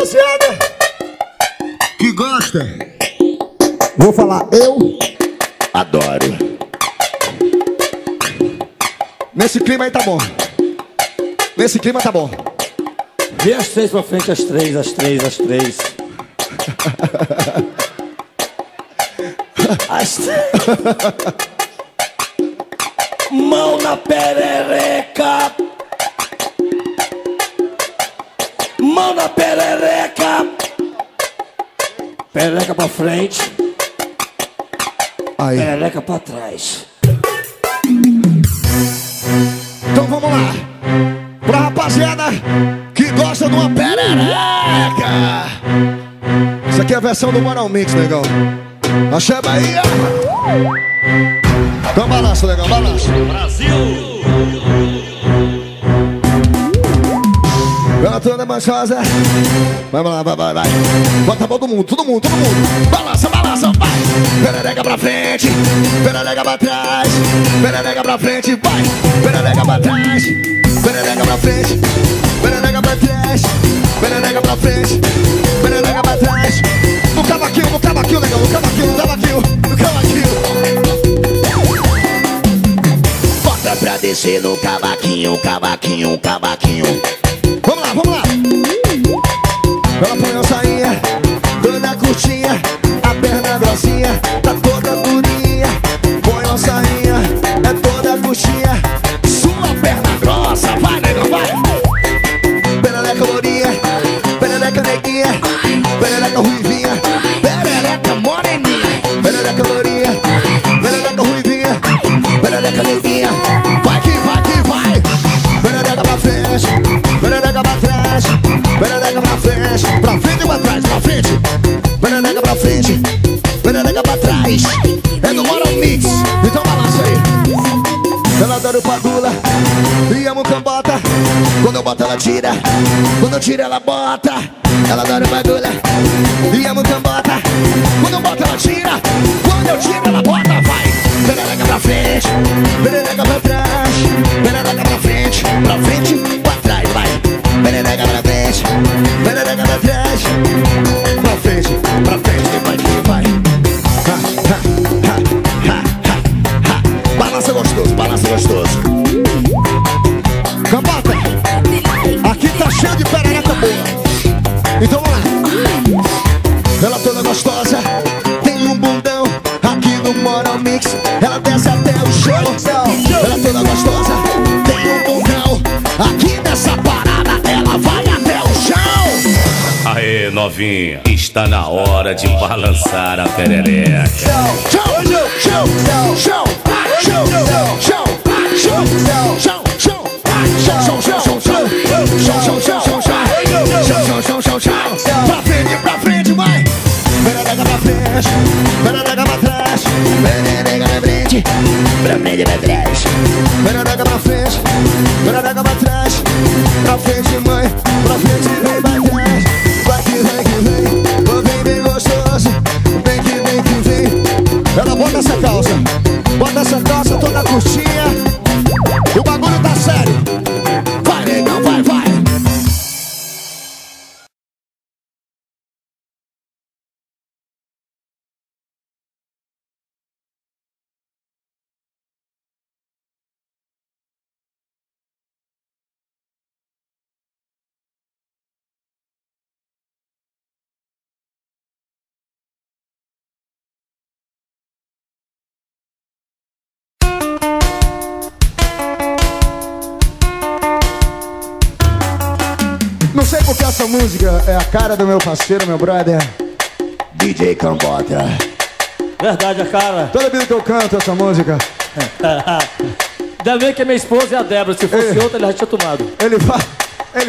rapaziada que gosta. Vou falar, eu adoro. Nesse clima aí tá bom. Nesse clima tá bom. Vê as três pra frente, as três. As três. Mão na perereca. Mão na perereca. Perereca pra frente. Aí. Perereca pra trás. Então vamos lá. Pra rapaziada que gosta de uma perereca. Isso aqui é a versão do Moral Mix, negão. Achei a Bahia. Então balança, negão, balança. Brasil. Ela toda manchosa. Vamos lá, vai. Bota a mão todo mundo. Balança, vai. Perereca pra frente, perereca pra trás. Perereca pra frente, vai. Perereca pra trás, perereca pra frente. Perereca pra trás, perereca pra frente. Perereca pra trás. No cavaquinho, negão. No cavaquinho. Bota pra descer no cavaquinho. Vamos lá. Ela põe a sainha, toda curtinha, a perna grossinha, tá toda durinha. Põe a sainha, é toda curtinha, sua perna grossa. Vai, negão, vai. Perereca lourinha, perereca neguinha, perereca ruivinha, perereca moreninha. Perereca lourinha, perereca ruivinha, perereca neguinha. Vai que vai. Perereca pra frente, perereca pra trás. Perereca pra frente e pra trás, pra frente. Perereca pra frente, perereca pra trás. É do Moral Mix, então balança aí. Ela adora o Padula e amo cambota. Quando eu boto ela tira, quando eu tiro ela bota. Ela adora o Padula e amo cambota. Quando eu boto ela tira, quando eu tiro ela bota. Vai, perereca pra frente, perereca pra trás. Perereca pra frente e pra trás, vai. Perereca pra frente, perereca pra trás. Pra frente, vai. Balança gostoso. Cambota, aqui tá cheio de perereca boa. Então vamos lá. Ela toda gostosa, tem um bundão aqui no Moral Mix. Ela desce até o chão. Ela toda gostosa, tem um bundão aqui nessa parada. Ela vai até o chão. Aê, novinha, está na hora de balançar a perereca. Chão. Pra frente, vai. Perereca pra frente, perereca pra trás. Perereca pra frente, pra trás. Perereca pra frente, perereca pra trás. Pra frente, mãe, pra frente, vem pra trás. Vai que vem, bem gostoso. Vem que vem. Ela bota essa calça toda curtinha. E o bagulho tá sério. Vai, negão, vai. Não sei porque essa música é a cara do meu parceiro, meu brother DJ Cambota. Verdade, a cara. Toda vida que eu canto essa música Ainda bem que a minha esposa é a Débora. Se fosse outra, ele já tinha tomado. Ele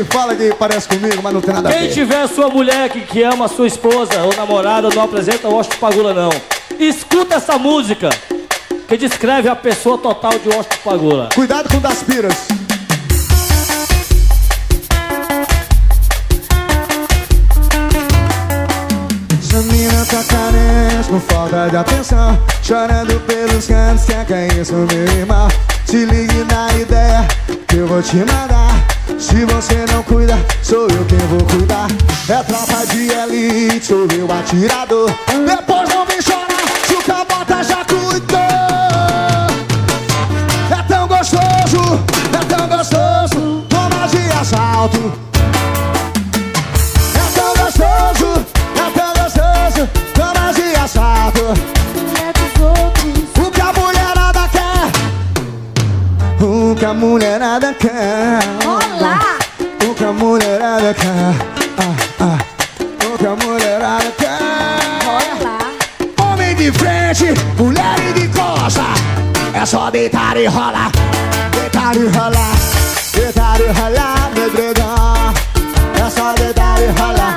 fala que parece comigo, mas não tem nada a ver. Quem tiver sua mulher que ama a sua esposa ou namorada, não apresenta o Washington Pagula, não. Escuta essa música que descreve a pessoa total de Washington Pagula. Cuidado com das piras. Essa mina tá carente por falta de atenção, chorando pelos cantos, quer que é isso, meu irmão? Se ligue na ideia que eu vou te mandar. Se você não cuida, sou eu quem vou cuidar. É tropa de elite, sou eu atirador. Depois não vem chorar, se o cabota já cuidou. É tão gostoso, toma de assalto. É tão gostoso, toma de assalto. O que a mulherada quer, o que a mulherada quer. Olá! O que a mulherada quer, o que a mulherada quer. Olá! Homem de frente, mulher de costa. É só deitar e rolar, deitar e rolar, deitar e rolar, negredão. É só deitar e rolar.